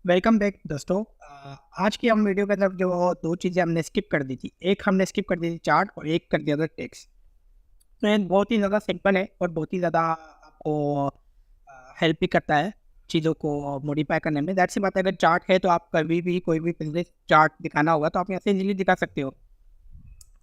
Welcome back दोस्तों। आज की हम वीडियो के अंदर जो दो चीज़ें हमने स्किप कर दी थी, एक हमने स्किप कर दी थी चार्ट और एक कर दिया था टेक्स्ट। तो ये बहुत ही ज़्यादा सिंपल है और बहुत ही ज़्यादा आपको हेल्प भी करता है चीज़ों को मॉडिफाई करने में। दैट सी बात है, अगर चार्ट है तो आप कभी भी कोई भी बिजनेस चार्ट दिखाना होगा तो आप यहाँ से इजीली दिखा सकते हो।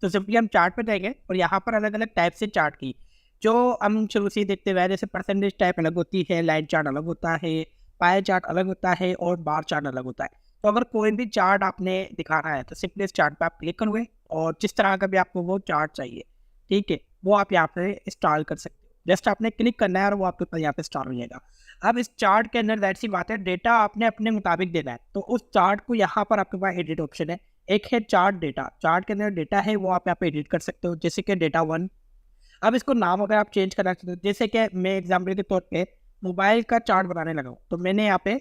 तो सिंपली हम चार्ट पे जाएंगे और यहाँ पर अलग अलग टाइप से चार्ट की जो हम शुरू से ही देखते हुए आए, जैसे परसेंटेज टाइप अलग होती है, लाइन चार्ट अलग होता है, पाए चार्ट अलग होता है और बार चार्ट अलग होता है। तो अगर कोई भी चार्ट आपने दिखाना है तो सिंपली इस चार्ट पे आप क्लिक करोगे और जिस तरह का भी आपको वो चार्ट चाहिए, ठीक है, वो आप यहाँ पे इंस्टॉल कर सकते हो। जस्ट आपने क्लिक करना है और वो आपके पास यहाँ पे इंस्टॉल हो जाएगा। अब इस चार्ट के अंदर दैट सी बात है, डेटा आपने अपने मुताबिक देना है, तो उस चार्ट को यहाँ पर आपके पास एडिट ऑप्शन है। एक है चार्ट डेटा, चार्ट के अंदर डेटा है वो आप यहाँ पे एडिट कर सकते हो, जैसे कि डेटा वन। अब इसको नाम अगर आप चेंज करना चाहते हो, जैसे कि मैं एग्जाम्पल के तौर पे मोबाइल का चार्ट बनाने लगा हूँ, तो मैंने यहाँ पे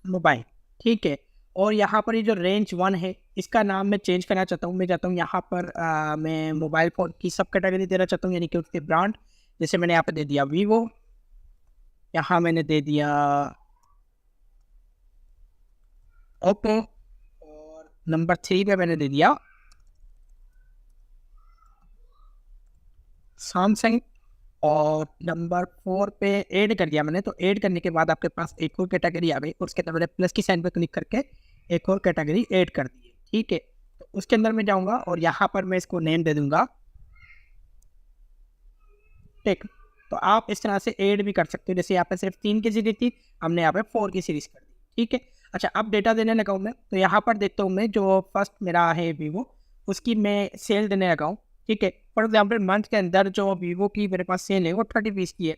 मोबाइल, ठीक है, और यहाँ पर ये जो रेंज वन है इसका नाम मैं चेंज करना चाहता हूँ। मैं चाहता हूँ यहाँ पर मैं मोबाइल फ़ोन की सब कैटेगरी देना चाहता हूँ, यानी कि उसके ब्रांड। जैसे मैंने यहाँ पे दे दिया वीवो, यहाँ मैंने दे दिया ओप्पो, और नंबर 3 पे मैंने दे दिया सैमसंग, और नंबर 4 पे ऐड कर दिया मैंने। तो ऐड करने के बाद आपके पास एक और कैटेगरी आ गई, और उसके अंदर मैंने प्लस की साइन पर क्लिक करके एक और कैटेगरी ऐड कर दी है, ठीक है। तो उसके अंदर मैं जाऊँगा और यहाँ पर मैं इसको नेम दे दूँगा टेक। तो आप इस तरह से ऐड भी कर सकते हो, जैसे यहाँ पे सिर्फ 3 की सीरीज थी, हमने यहाँ पे 4 की सीरीज कर दी, ठीक है। अच्छा, अब डेटा देने लगा हूँ मैं, तो यहाँ पर देखता हूँ मैं जो फर्स्ट मेरा है वीवो, उसकी मैं सेल देने लगा हूँ, ठीक है। फॉर एग्जाम्पल मंथ के अंदर जो वीवो की मेरे पास सेल है वो 30 पीस की है,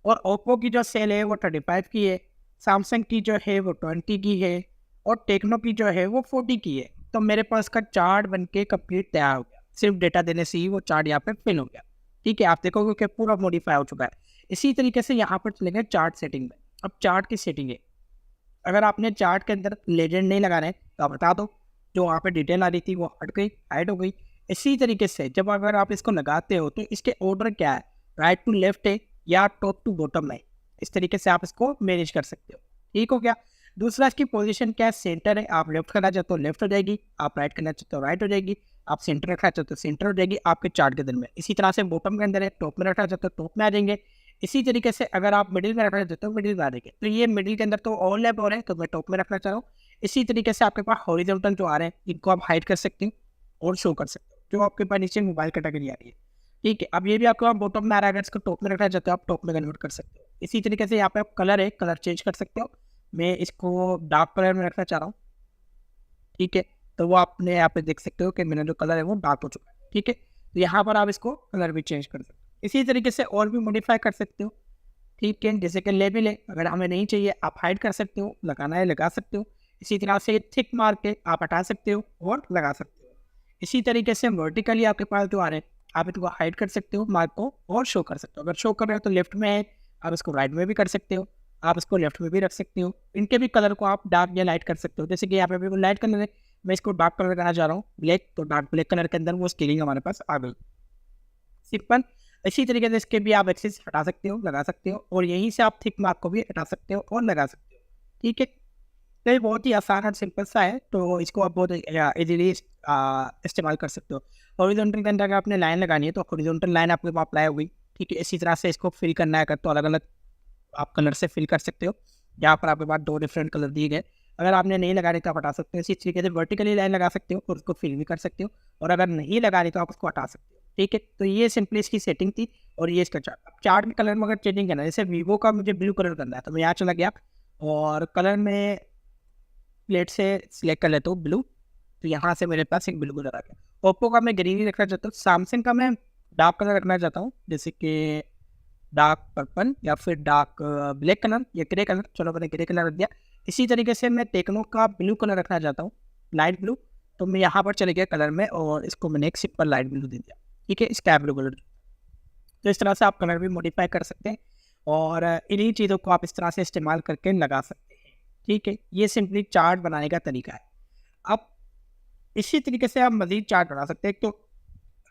और ओप्पो की जो सेल है वो 35 की है, सैमसंग की जो है वो 20 की है, और टेक्नो की जो है वो 40 की है। तो मेरे पास का चार्ट बन के कंप्लीट तैयार हो गया, सिर्फ डेटा देने से ही वो चार्ट यहाँ पे फिल हो गया, ठीक है। आप देखोगे कि पूरा मॉडिफाई हो चुका है। इसी तरीके से यहाँ पर चलेंगे चार्ट सेटिंग में। अब चार्ट की सेटिंग है, अगर आपने चार्ट के अंदर लेजेंड नहीं लगाना है तो आप बता दो, जो वहाँ पे डिटेल आ रही थी वो हट गई, हाइड हो गई। इसी तरीके से जब अगर आप इसको लगाते हो तो इसके ऑर्डर क्या है, राइट टू लेफ्ट है या टॉप टू बॉटम है, इस तरीके से आप इसको मैनेज कर सकते हो, ठीक हो गया। दूसरा, इसकी पोजीशन क्या है, सेंटर है। आप लेफ्ट करना चाहते हो लेफ्ट हो जाएगी, आप राइट करना चाहते हो राइट हो जाएगी, आप सेंटर रखना चाहते हो सेंटर हो जाएगी आपके चार्ट के अंदर में। इसी तरह से बॉटम के अंदर है, टॉप में रखना चाहते हो टॉप में आ जाएंगे। इसी तरीके से अगर आप मिडिल में रखना चाहते हो मिडिल में आ जाएंगे। तो ये मिडिल के अंदर तो ओवरलैप हो रहे हैं, तो मैं टॉप में रखना चाह रहा हूँ। इसी तरीके से आपके पास हॉरिजॉन्टल जो आ रहे हैं इनको आप हाइड कर सकते हो और शो कर सकते हो, जो आपके पास नीचे मोबाइल कैटेगरी आ रही है, ठीक है। अब ये भी आपके पास बॉटम में आ रहा है, अगर इसको टॉप में रखना चाहते हो आप टॉप में कन्वर्ट कर सकते हो। इसी तरीके से यहाँ पे आप कलर है, कलर चेंज कर सकते हो। मैं इसको डार्क कलर में रखना चाह रहा हूँ, ठीक है। तो वो आपने यहाँ पे देख सकते हो कि मेरा जो कलर है वो डार्क हो चुका है, ठीक है। तो यहाँ पर आप इसको कलर भी चेंज कर सकते हो। इसी तरीके से और भी मॉडिफाई कर सकते हो, ठीक है। जैसे कि लेबल है, अगर हमें नहीं चाहिए आप हाइड कर सकते हो, लगाना है लगा सकते हो। इसी तरह से थिक मार्क है, आप हटा सकते हो और लगा सकते हो। इसी तरीके से वर्टिकली आपके पास जो आ रहे हैं आप इसको हाइड कर सकते हो मार्क को और शो कर सकते हो। अगर शो कर रहे हो तो लेफ्ट में है, आप इसको राइट में भी कर सकते हो, आप इसको लेफ्ट में भी रख सकते हो। इनके भी कलर को आप डार्क या लाइट कर सकते हो। जैसे कि यहाँ पे भी लाइट कलर है, मैं इसको डार्क कलर करना चाह रहा हूँ ब्लैक, तो डार्क ब्लैक कलर के अंदर वो स्केलिंग हमारे पास आ गई, सिंपल। इसी तरीके से इसके भी आप एक्सेस हटा सकते हो लगा सकते हो, और यहीं से आप थिक मार्क को भी हटा सकते हो और लगा सकते हो, ठीक है। तो ये बहुत ही आसान और सिंपल सा है, तो इसको आप बहुत इजीली इस्तेमाल कर सकते हो। हॉरिजॉन्टल के अंदर अगर आपने लाइन लगानी है तो हॉरिजॉन्टल लाइन आपके पास अप्लाई हो गई, ठीक है। इसी तरह से इसको फिल करना है तो अलग अलग आप कलर से फिल कर सकते हो। यहाँ पर आपके पास 2 डिफरेंट कलर दिए गए, अगर आपने नहीं लगाने तो आप हटा सकते हो। इसी तरीके से वर्टिकली लाइन लगा सकते हो और उसको फिल भी कर सकते हो, और अगर नहीं लगाने तो आप उसको हटा सकते हो, ठीक है। तो ये सिंपली इसकी सेटिंग थी, और ये इसका चार्ट। अब चार्ट में कलर में अगर चेंजिंग करना है, जैसे वीवो का मुझे ब्लू कलर करना है, तो मैं यहाँ चला गया और कलर में प्लेट से सिलेक्ट कर लेता हूँ ब्लू, तो यहाँ से मेरे पास एक ब्लू कलर आ गया। ओप्पो का मैं ग्रीन रखना चाहता हूँ, सैमसंग का मैं डार्क कलर रखना चाहता हूँ, जैसे कि डार्क पर्पल या फिर डार्क ब्लैक कलर या ग्रे कलर, चलो मैंने ग्रे कलर रख दिया। इसी तरीके से मैं टेक्नो का ब्लू कलर रखना चाहता हूँ, लाइट ब्लू, तो मैं यहाँ पर चले गया कलर में और इसको मैंने एक सिंपल लाइट ब्लू दे दिया, ठीक है, स्काई ब्लू कलर। तो इस तरह से आप कलर भी मॉडिफाई कर सकते हैं, और इन्हीं चीज़ों को आप इस तरह से इस्तेमाल करके लगा सकते हैं, ठीक है। ये सिंपली चार्ट बनाने का तरीका है। अब इसी तरीके से आप मज़ीद चार्ट बना सकते हैं। तो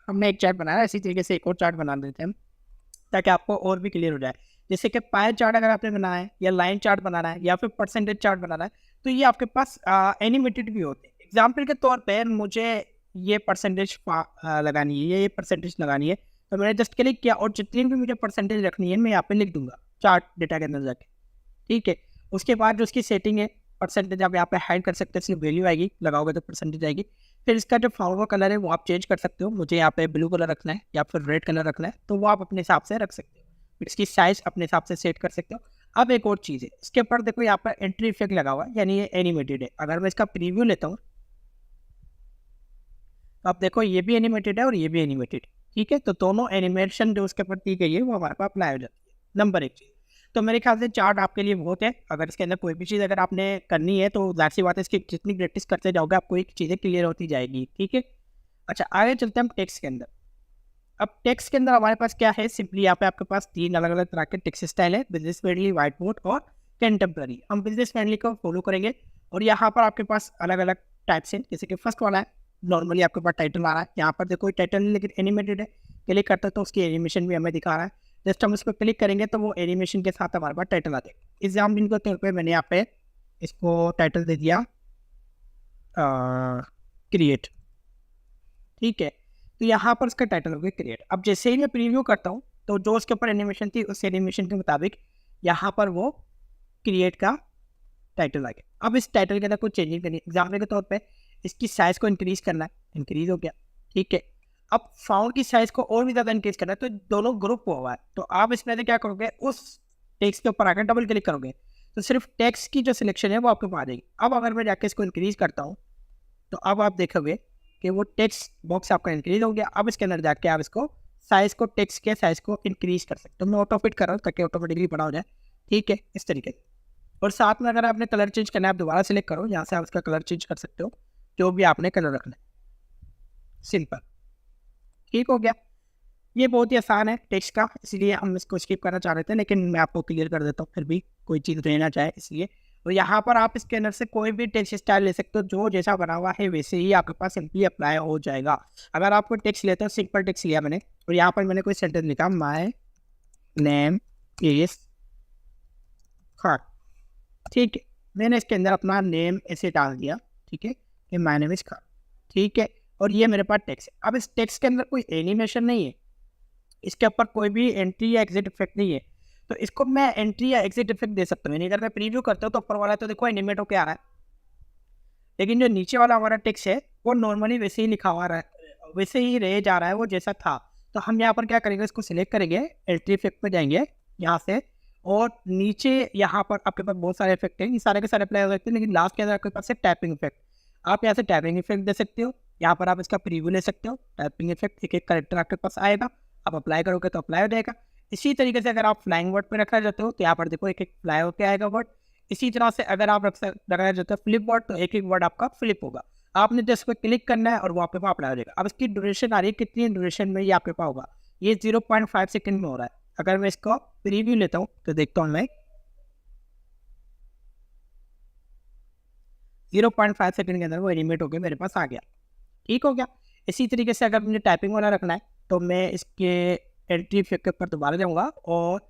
हमने एक चार्ट बनाया, इसी तरीके से एक और चार्ट बना देते हैं हम, ताकि आपको और भी क्लियर हो जाए। जैसे कि पाई चार्ट अगर आपने बनाना है या लाइन चार्ट बनाना है या फिर परसेंटेज चार्ट बनाना है, तो ये आपके पास एनिमेटेड भी होते हैं। एग्जाम्पल के तौर पर मुझे ये परसेंटेज लगानी है, ये परसेंटेज लगानी है, तो मैंने जस्ट क्लिक किया और जितनी भी मुझे परसेंटेज रखनी है मैं यहाँ पे लिख दूंगा चार्ट डेटा के अंदर जाके। ठीक है, उसके बाद जो उसकी सेटिंग है, परसेंटेज आप यहाँ पे हाइड कर सकते हैं, इसकी वैल्यू आएगी, लगाओगे तो परसेंटेज आएगी। फिर इसका जो फाउंड का कलर है वो आप चेंज कर सकते हो, मुझे यहाँ पे ब्लू कलर रखना है या फिर रेड कलर रखना है, तो वो आप अपने हिसाब से रख सकते हो। फिर इसकी साइज अपने हिसाब से सेट कर सकते हो। अब एक और चीज़ है, इसके ऊपर देखो यहाँ पर एंट्री इफेक्ट लगा हुआ है, यानी ये एनिमेटेड है। अगर मैं इसका प्रीव्यू लेता हूँ तो आप देखो ये भी एनिमेटेड है और ये भी एनिमेटेड है। ठीक है, तो दोनों एनिमेशन जो उसके ऊपर दी गई है वो हमारे पास अप्लाई हो जाती है। नंबर एक चीज़, तो मेरे ख्याल से चार्ट आपके लिए बहुत है। अगर इसके अंदर कोई भी चीज़ अगर आपने करनी है तो जाहिर सी बात है, इसकी जितनी प्रैक्टिस करते जाओगे आपको एक चीज़ें क्लियर होती जाएगी। ठीक है, अच्छा आगे चलते हैं हम टेक्स्ट के अंदर। अब टेक्स्ट के अंदर हमारे पास क्या है, सिंपली यहाँ पे आपके पास 3 अलग अलग तरह के टेक्स्ट स्टाइल है, बिजनेस फ्रेंडली, व्हाइट बोर्ड और कंटेम्प्रेरी। हम बिजनेस फ्रेंडली को फॉलो करेंगे और यहाँ पर आपके पास अलग अलग टाइप्स हैं। जैसे कि फर्स्ट वाला है, नॉर्मली आपके पास टाइटल आ रहा है, यहाँ पर देखो टाइटल नहीं लेकिन एनिमेटेड है। क्लिक करते तो उसकी एनिमेशन भी हमें दिखा रहा है। जस्ट हम उस पर क्लिक करेंगे तो वो एनिमेशन के साथ हमारे पास टाइटल आते हैं। एग्जाम्पल के तौर पर मैंने यहाँ पे इसको टाइटल दे दिया क्रिएट। ठीक है, तो यहाँ पर उसका टाइटल हो गया क्रिएट। अब जैसे ही मैं प्रीव्यू करता हूँ तो जो उसके ऊपर एनिमेशन थी उस एनिमेशन के मुताबिक यहाँ पर वो क्रिएट का टाइटल आ गया। अब इस टाइटल के अंदर कुछ चेंजिंग करनी है। एग्जाम्पल के तौर पे इसकी साइज़ को इंक्रीज करना है, इंक्रीज हो गया। ठीक है, अब फाउंड की साइज़ को और भी ज़्यादा इंक्रीज करना है, तो दोनों ग्रुप हुआ है। तो आप इसमें से क्या करोगे, उस टेक्स्ट के ऊपर आकर डबल क्लिक करोगे तो सिर्फ टेक्स्ट की जो सिलेक्शन है वो आपके पास आ जाएगी। अब अगर मैं जाके इसको इंक्रीज करता हूँ तो अब आप देखोगे कि वो टेक्स्ट बॉक्स आपका इंक्रीज हो गया। अब इसके अंदर जाके आप इसको साइज़ को, टेक्स्ट के साइज़ को इंक्रीज कर सकते हो। मैं ऑटो फिट कर रहा हूँ ताकि ऑटोमेटिकली बड़ा हो जाए। ठीक है, इस तरीके से। और साथ में अगर आपने कलर चेंज करना है, आप दोबारा सेलेक्ट करो, यहाँ से आप इसका कलर चेंज कर सकते हो, जो भी आपने कलर रखना है, सिंपल। ठीक हो गया, ये बहुत ही आसान है टेक्स्ट का, इसलिए हम इसको स्किप करना चाह रहे थे, लेकिन मैं आपको क्लियर कर देता हूँ, फिर भी कोई चीज़ रहना चाहे इसलिए। और यहाँ पर आप इसके अंदर से कोई भी टेक्स्ट स्टाइल ले सकते हो, जो जैसा बना हुआ है वैसे ही आपके पास सिंपली अप्लाई हो जाएगा। अगर आपको टेक्स्ट लेते हो, सिंपल टेक्स्ट लिया मैंने और यहाँ पर मैंने कोई सेंटेंस लिखा, माई नेम इज खान। ठीक है, मैंने इसके अंदर अपना नेम ऐसे डाल दिया। ठीक है, कि माई नेम इज खान। ठीक है, और ये मेरे पास टेक्स्ट है। अब इस टेक्स्ट के अंदर कोई एनिमेशन नहीं है, इसके ऊपर कोई भी एंट्री या एग्जिट इफेक्ट नहीं है, तो इसको मैं एंट्री या एग्जिट इफेक्ट दे सकता हूँ। यानी अगर मैं प्रीव्यू करता हूँ तो ऊपर वाला तो देखो एनिमेट होकर आ रहा है, लेकिन जो नीचे वाला हमारा टेक्स्ट है वो नॉर्मली वैसे ही लिखा हुआ रहा है, वैसे ही रह जा रहा है वो जैसा था। तो हम यहाँ पर क्या करेंगे, इसको सिलेक्ट करेंगे, एंट्री इफेक्ट पे जाएंगे यहाँ से, और नीचे यहाँ पर आपके पास बहुत सारे इफेक्ट हैं, ये सारे के सारे अप्लाई हो सकते हैं, लेकिन लास्ट के अंदर आपके पास है टैपिंग इफेक्ट। आप यहाँ से टैपिंग इफेक्ट दे सकते हो, यहाँ पर आप इसका प्रीव्यू ले सकते हो। टैपिंग इफेक्ट एक एक करेक्टर आपके पास आएगा, आप अप्लाई करोगे तो अप्लाई हो जाएगा। इसी तरीके से अगर आप फ्लाइंग वर्ड पे रखना चाहते हो तो यहाँ पर देखो एक एक फ्लाई होकर आएगा वर्ड। इसी तरह से अगर आप रखना चाहते हो फ्लिप वर्ड, तो एक एक वर्ड आपका फ्लिप होगा। आपने जस्ट पे क्लिक करना है और वो आपके पास अप्लाई हो जाएगा। अब इसकी ड्यूरेशन आ रही है, कितनी ड्यूरेशन में ये आपके पास होगा, ये 0.5 सेकेंड में हो रहा है। अगर मैं इसको प्रीव्यू लेता हूँ तो देखता हूँ मैं 0.5 सेकेंड के अंदर वो एनिमेट होकर मेरे पास आ गया। ठीक हो गया। इसी तरीके से अगर मुझे टाइपिंग वाला रखना है तो मैं इसके एंट्री इफेक्ट के ऊपर दोबारा जाऊँगा और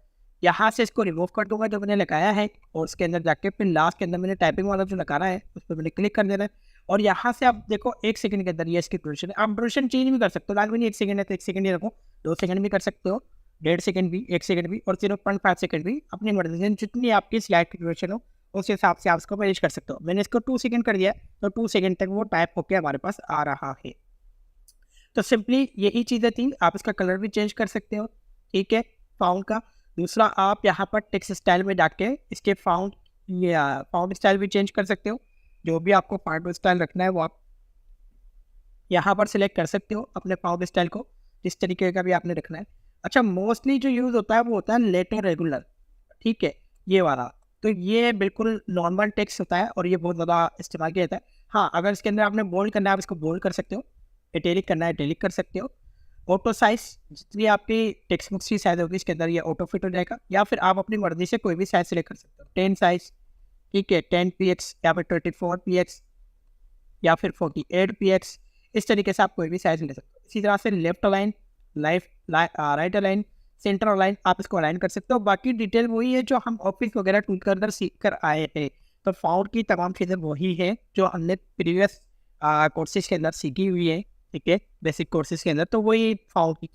यहाँ से इसको रिमूव कर दूंगा जो मैंने लगाया है, और उसके अंदर जाके फिर लास्ट के अंदर मैंने टाइपिंग वाला जो लगाना है उस पर मैंने क्लिक कर देना है। और यहाँ से आप देखो 1 सेकंड के अंदर ये इसकी ड्यूरेशन है। आप ड्यूरेशन चेंज भी कर सकते हो, लास्ट में 1 सेकंड है तो 1 सेकंड ही रखो, 2 सेकंड भी कर सकते हो, 1.5 सेकंड भी, 1 सेकंड भी, और 0.5 सेकंड भी, अपनी मर्जी से जितनी आपकी स्लाइड की ड्यूरेशन हो उस हिसाब से आप इसको मैनेज कर सकते हो। मैंने इसको 2 सेकंड कर दिया तो 2 सेकंड तक वो टाइप होकर हमारे पास आ रहा है। तो सिंपली यही चीज़ें थी। आप इसका कलर भी चेंज कर सकते हो। ठीक है, फाउंड का। दूसरा, आप यहाँ पर टेक्स्ट स्टाइल में जाके इसके फाउंड स्टाइल भी चेंज कर सकते हो। जो भी आपको फाउंड स्टाइल रखना है वो आप यहाँ पर सिलेक्ट कर सकते हो अपने फाउंड स्टाइल को, जिस तरीके का भी आपने रखना है। अच्छा, मोस्टली जो यूज़ होता है वो होता है लेटर रेगुलर। ठीक है, ये वाला तो ये बिल्कुल नॉर्मल टेक्स्ट होता है और ये बहुत ज़्यादा इस्तेमाल किया जाता है। हाँ, अगर इसके अंदर आपने बोल्ड करना है आप इसको बोल्ड कर सकते हो, इटैलिक करना है इटैलिक कर सकते हो। ऑटो साइज, जितनी आपकी टेक्स्ट बुक्स की साइज होगी इसके अंदर ये ऑटो फिट हो जाएगा, या फिर आप अपनी मर्जी से कोई भी साइज सिलेक्ट कर सकते हो। 10 साइज, ठीक है, 10px या फिर 24px या फिर 48px, इस तरीके से आप कोई भी साइज ले सकते हो। इसी तरह से left align, right align, centre align आप इसको अलाइन कर सकते हो। बाकी डिटेल वही है जो हम ऑफिस वगैरह टूल के अंदर सीख कर आए हैं। तो फाउंड की तमाम चीज़ें वही है जो हमने प्रीवियस कोर्सेज के अंदर सीखी हुई है, ठीक है, बेसिक कोर्सेज के अंदर। तो वही फाउंड की